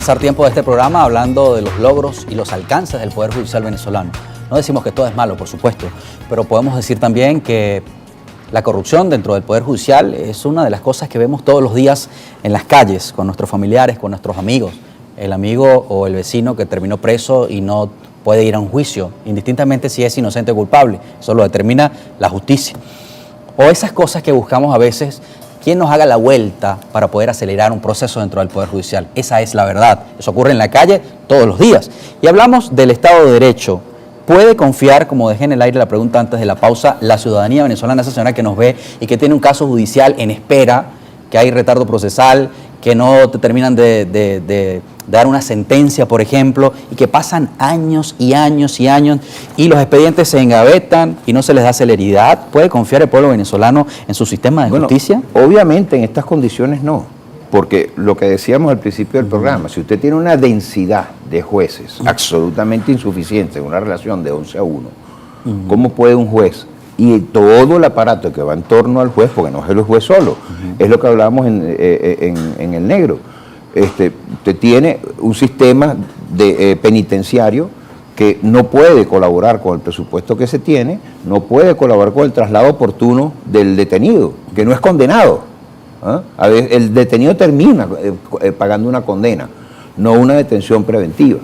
pasar tiempo de este programa hablando de los logros y los alcances del Poder Judicial venezolano. No decimos que todo es malo, por supuesto, pero podemos decir también que la corrupción dentro del Poder Judicial es una de las cosas que vemos todos los días en las calles, con nuestros familiares, con nuestros amigos. El amigo o el vecino que terminó preso y no puede ir a un juicio, indistintamente si es inocente o culpable. Eso lo determina la justicia. O esas cosas que buscamos a veces, ¿quién nos haga la vuelta para poder acelerar un proceso dentro del Poder Judicial? Esa es la verdad. Eso ocurre en la calle todos los días. Y hablamos del Estado de Derecho. ¿Puede confiar, como dejé en el aire la pregunta antes de la pausa, la ciudadanía venezolana, esa señora que nos ve y que tiene un caso judicial en espera, que hay retardo procesal, que no te terminan de dar una sentencia, por ejemplo, y que pasan años y años y años y los expedientes se engavetan y no se les da celeridad? ¿Puede confiar el pueblo venezolano en su sistema de justicia? Obviamente en estas condiciones no, porque lo que decíamos al principio del programa, si usted tiene una densidad de jueces absolutamente insuficiente en una relación de 11-1, ¿cómo puede un juez y todo el aparato que va en torno al juez, porque no es el juez solo, es lo que hablábamos en el negro? Usted tiene un sistema penitenciario que no puede colaborar con el presupuesto que se tiene, no puede colaborar con el traslado oportuno del detenido, que no es condenado. A ver, el detenido termina pagando una condena, no una detención preventiva.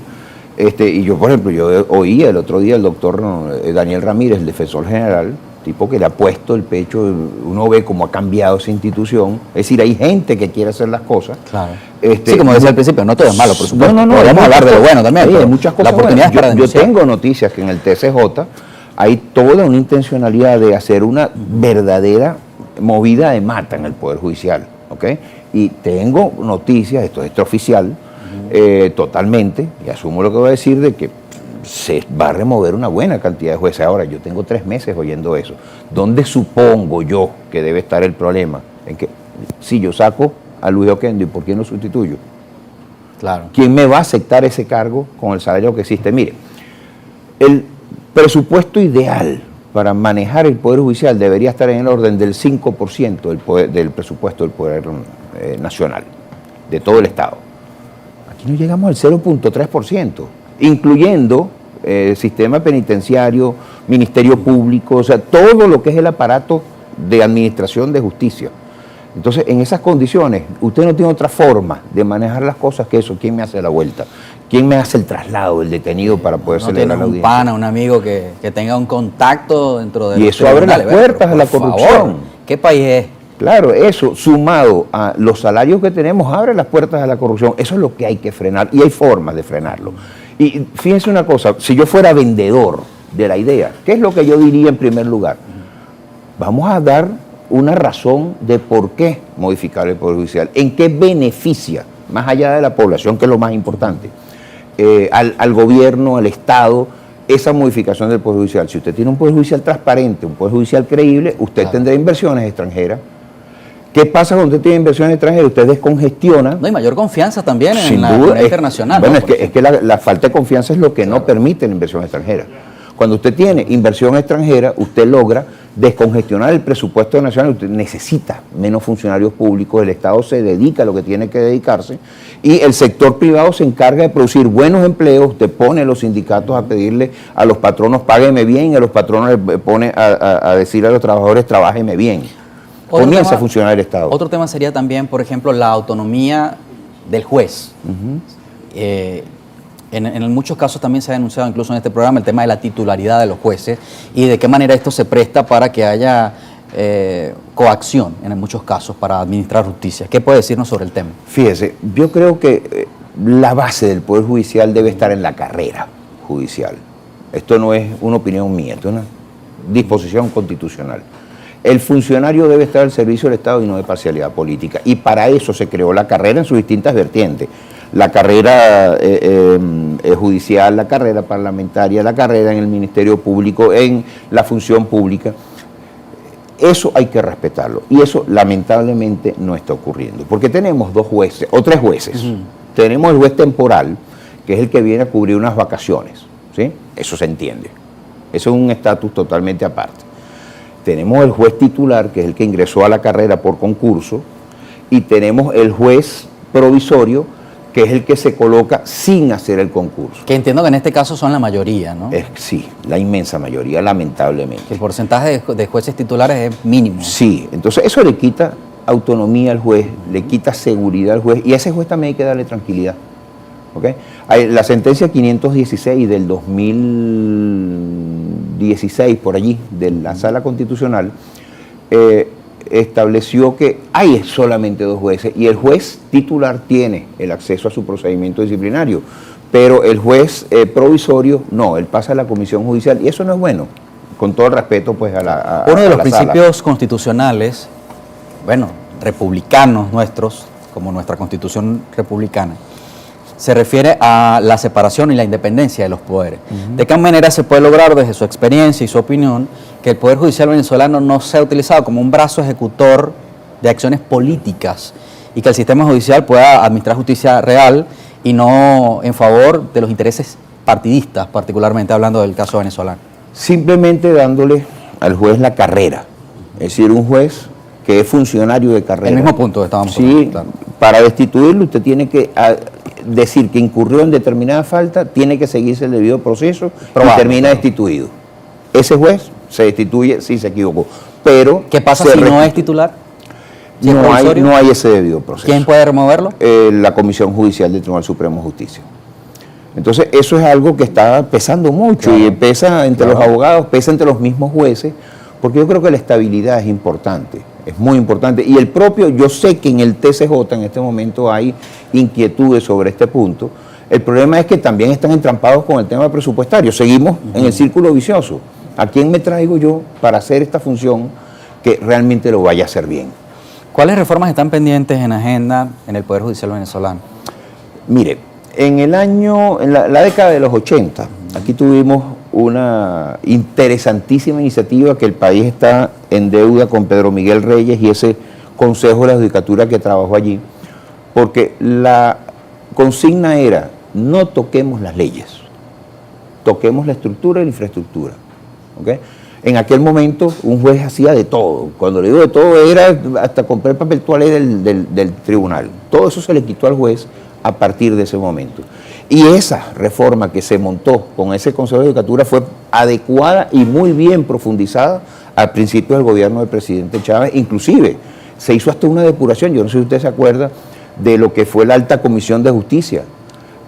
Y yo, por ejemplo, yo oí el otro día el doctor Daniel Ramírez, el defensor general, tipo que le ha puesto el pecho. Uno ve cómo ha cambiado esa institución. Es decir, hay gente que quiere hacer las cosas. Claro. Sí, como decía al principio, no todo es malo, por supuesto. No, podemos hablar de lo bueno también. Hay muchas cosas buenas. Yo tengo noticias que en el TCJ hay toda una intencionalidad de hacer una verdadera movida de mata en el Poder Judicial, ¿ok? Y tengo noticias, esto es extraoficial, totalmente, y asumo lo que voy a decir, de que se va a remover una buena cantidad de jueces. Ahora, yo tengo 3 meses oyendo eso. ¿Dónde supongo yo que debe estar el problema? En que si yo saco a Luis Oquendo, ¿y por qué no sustituyo? Claro. ¿Quién me va a aceptar ese cargo con el salario que existe? Mire, el presupuesto ideal para manejar el Poder Judicial debería estar en el orden del 5% del presupuesto del Poder Nacional, de todo el Estado. Aquí no llegamos al 0.3%, incluyendo sistema penitenciario, Ministerio Público, o sea, todo lo que es el aparato de administración de justicia. Entonces, en esas condiciones, usted no tiene otra forma de manejar las cosas que eso. ¿Quién me hace la vuelta? ¿Quién me hace el traslado del detenido para poder celebrar la audiencia? Un pana, un amigo que tenga un contacto dentro de... Y eso abre las puertas a la corrupción. Favor, ¿qué país es? Claro, eso, sumado a los salarios que tenemos, abre las puertas a la corrupción. Eso es lo que hay que frenar, y hay formas de frenarlo. Y fíjense una cosa, si yo fuera vendedor de la idea, ¿qué es lo que yo diría en primer lugar? Vamos a dar una razón de por qué modificar el Poder Judicial, en qué beneficia, más allá de la población, que es lo más importante, al gobierno, al Estado, esa modificación del Poder Judicial. Si usted tiene un Poder Judicial transparente, un Poder Judicial creíble, usted tendrá inversiones extranjeras. ¿Qué pasa cuando usted tiene inversiones extranjeras? Usted descongestiona. No, y mayor confianza también en la comunidad internacional. Bueno, ¿no? es que la falta de confianza es lo que no permite la inversión extranjera. Cuando usted tiene inversión extranjera, usted logra descongestionar el presupuesto nacional. Usted necesita menos funcionarios públicos, el Estado se dedica a lo que tiene que dedicarse y el sector privado se encarga de producir buenos empleos. Usted pone a los sindicatos a pedirle a los patronos págueme bien, y a los patronos le pone a decir a los trabajadores trabájeme bien. Comienza a funcionar el Estado. Otro tema sería también, por ejemplo, la autonomía del juez. En muchos casos también se ha denunciado, incluso en este programa, el tema de la titularidad de los jueces y de qué manera esto se presta para que haya coacción en muchos casos para administrar justicia. ¿Qué puede decirnos sobre el tema? Fíjese, yo creo que la base del Poder Judicial debe estar en la carrera judicial. Esto no es una opinión mía, esto es una disposición constitucional. El funcionario debe estar al servicio del Estado y no de parcialidad política. Y para eso se creó la carrera en sus distintas vertientes. La carrera judicial, la carrera parlamentaria, la carrera en el Ministerio Público, en la función pública. Eso hay que respetarlo. Y eso lamentablemente no está ocurriendo. Porque tenemos 2 jueces, o 3 jueces. Tenemos el juez temporal, que es el que viene a cubrir unas vacaciones. ¿Sí? Eso se entiende. Eso es un estatus totalmente aparte. Tenemos el juez titular, que es el que ingresó a la carrera por concurso, y tenemos el juez provisorio, que es el que se coloca sin hacer el concurso. Que entiendo que en este caso son la mayoría, ¿no? Sí, la inmensa mayoría, lamentablemente. Que el porcentaje de jueces titulares es mínimo. Sí, entonces eso le quita autonomía al juez, le quita seguridad al juez, y a ese juez también hay que darle tranquilidad. ¿Okay? La sentencia 516 del 2016, por allí, de la Sala Constitucional, estableció que hay solamente 2 jueces y el juez titular tiene el acceso a su procedimiento disciplinario, pero el juez provisorio no, él pasa a la comisión judicial y eso no es bueno, con todo el respeto pues a la Uno de los la principios sala. constitucionales, bueno, republicanos nuestros, como nuestra constitución republicana, se refiere a la separación y la independencia de los poderes. ¿De qué manera se puede lograr, desde su experiencia y su opinión, que el Poder Judicial venezolano no sea utilizado como un brazo ejecutor de acciones políticas y que el sistema judicial pueda administrar justicia real y no en favor de los intereses partidistas, particularmente hablando del caso venezolano? Simplemente dándole al juez la carrera, es decir, un juez que es funcionario de carrera. El mismo punto que estábamos Sí, hablando, claro. Para destituirlo usted tiene que decir que incurrió en determinada falta, tiene que seguirse el debido proceso y termina destituido. Ese juez se destituye si se equivocó. Pero ¿qué pasa si no es titular? ¿Si es provisorio? No hay ese debido proceso. ¿Quién puede removerlo? La Comisión Judicial del Tribunal Supremo de Justicia. Entonces, eso es algo que está pesando mucho, claro, y pesa entre los abogados, pesa entre los mismos jueces, porque yo creo que la estabilidad es importante, es muy importante. Y el propio, yo sé que en el TCJ en este momento hay inquietudes sobre este punto. El problema es que también están entrampados con el tema presupuestario. Seguimos en el círculo vicioso. ¿A quién me traigo yo para hacer esta función que realmente lo vaya a hacer bien? ¿Cuáles reformas están pendientes en agenda en el Poder Judicial venezolano? Mire, en la década de los 80, aquí tuvimos una interesantísima iniciativa que el país está en deuda con Pedro Miguel Reyes y ese Consejo de la Judicatura que trabajó allí, porque la consigna era: no toquemos las leyes, toquemos la estructura y la infraestructura. ¿Okay? En aquel momento un juez hacía de todo, cuando le digo de todo era hasta comprar papel toalé del tribunal, todo eso se le quitó al juez a partir de ese momento. Y esa reforma que se montó con ese Consejo de Judicatura fue adecuada y muy bien profundizada al principio del gobierno del presidente Chávez. Inclusive se hizo hasta una depuración, yo no sé si usted se acuerda de lo que fue la Alta Comisión de Justicia.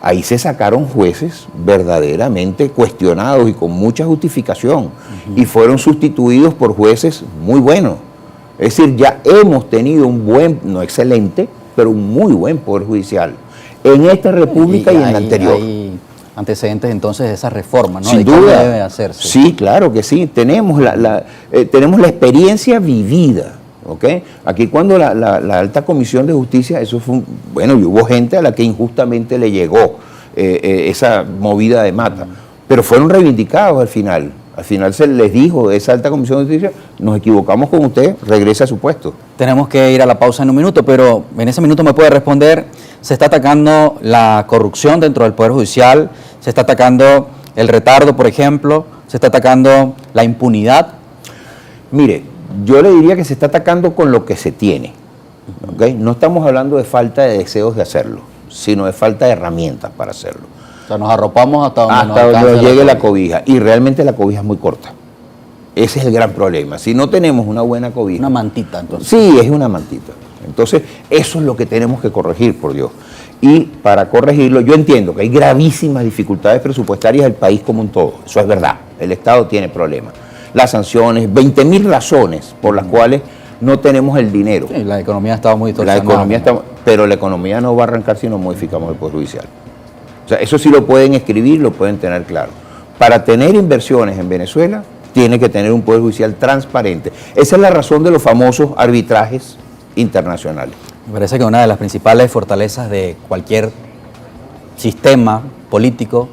Ahí se sacaron jueces verdaderamente cuestionados y con mucha justificación, y fueron sustituidos por jueces muy buenos. Es decir, ya hemos tenido un buen, no excelente, pero un muy buen Poder Judicial en esta república y en la anterior. Hay antecedentes entonces de esa reforma, ¿no? Sin duda. ¿Cómo debe hacerse? Sí, claro que sí. Tenemos la experiencia vivida. ¿Okay? Aquí cuando la Alta Comisión de Justicia, eso fue bueno, y hubo gente a la que injustamente le llegó esa movida de mata, pero fueron reivindicados al final. Al final se les dijo de esa Alta Comisión de Justicia: nos equivocamos con usted, regrese a su puesto. Tenemos que ir a la pausa en un minuto, pero en ese minuto me puede responder: ¿se está atacando la corrupción dentro del Poder Judicial? ¿Se está atacando el retardo, por ejemplo? ¿Se está atacando la impunidad? Mire, yo le diría que se está atacando con lo que se tiene. ¿Okay? No estamos hablando de falta de deseos de hacerlo, sino de falta de herramientas para hacerlo. O sea, nos arropamos hasta donde nos llegue la cobija. Y realmente la cobija es muy corta. Ese es el gran problema. Si no tenemos una buena cobija. Una mantita, entonces. Sí, es una mantita. Entonces, eso es lo que tenemos que corregir, por Dios. Y para corregirlo, yo entiendo que hay gravísimas dificultades presupuestarias del país como un todo. Eso es verdad. El Estado tiene problemas. Las sanciones, 20.000 razones por las cuales no tenemos el dinero. Sí, la economía ha estado muy distorsionada. Pero la economía no va a arrancar si no modificamos el Poder Judicial. O sea, eso sí lo pueden escribir, lo pueden tener claro. Para tener inversiones en Venezuela, tiene que tener un Poder Judicial transparente. Esa es la razón de los famosos arbitrajes internacionales. Me parece que una de las principales fortalezas de cualquier sistema político